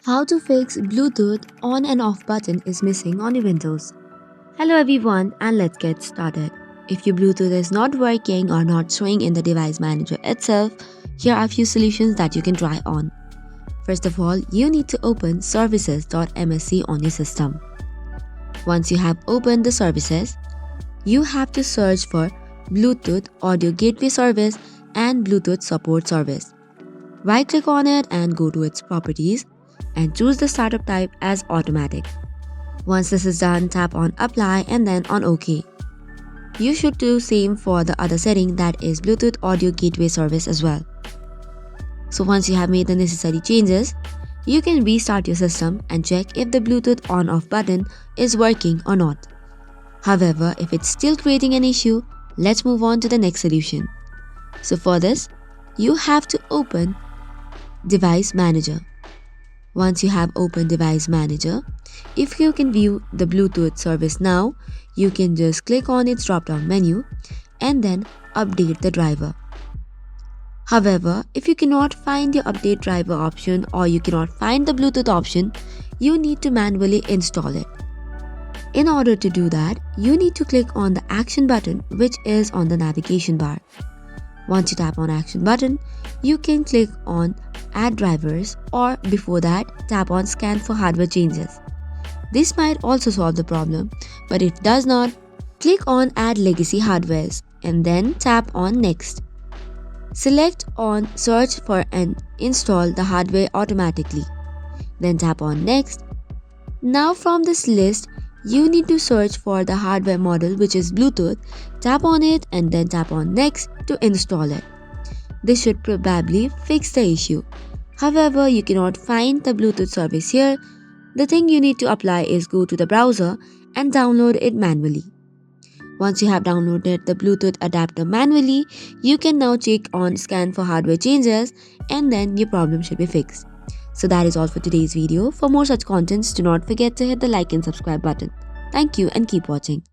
How to fix Bluetooth on and off button is missing on your Windows. Hello everyone, and let's get started. If your Bluetooth is not working or not showing in the device manager itself, here are a few solutions that you can try on. First of all, you need to open services.msc on your system. Once you have opened the services, you have to search for Bluetooth Audio Gateway Service and Bluetooth Support Service. Right click on it and go to its properties and choose the startup type as automatic. Once this is done, tap on apply and then on OK. You should do same for the other setting, that is Bluetooth Audio Gateway Service as well. So once you have made the necessary changes, you can restart your system and check if the Bluetooth on-off button is working or not. However, if it's still creating an issue, let's move on to the next solution. So for this, you have to open Device Manager. Once you have opened Device Manager, if you can view the Bluetooth service now, you can just click on its drop-down menu and then update the driver. However, if you cannot find your update driver option or you cannot find the Bluetooth option, you need to manually install it. In order to do that, you need to click on the action button which is on the navigation bar. Once you tap on action button, you can click on add drivers, or before that tap on scan for hardware changes. This might also solve the problem, but if does not, click on add legacy hardwares and then tap on next. Select on search for and install the hardware automatically. Then tap on next. Now from this list, you need to search for the hardware model which is Bluetooth, tap on it and then tap on next to install it. This should probably fix the issue. However, you cannot find the Bluetooth service here. The thing you need to apply is go to the browser and download it manually. Once you have downloaded the Bluetooth adapter manually, you can now check on scan for hardware changes and then your problem should be fixed. So that is all for today's video. For more such contents, do not forget to hit the like and subscribe button. Thank you and keep watching.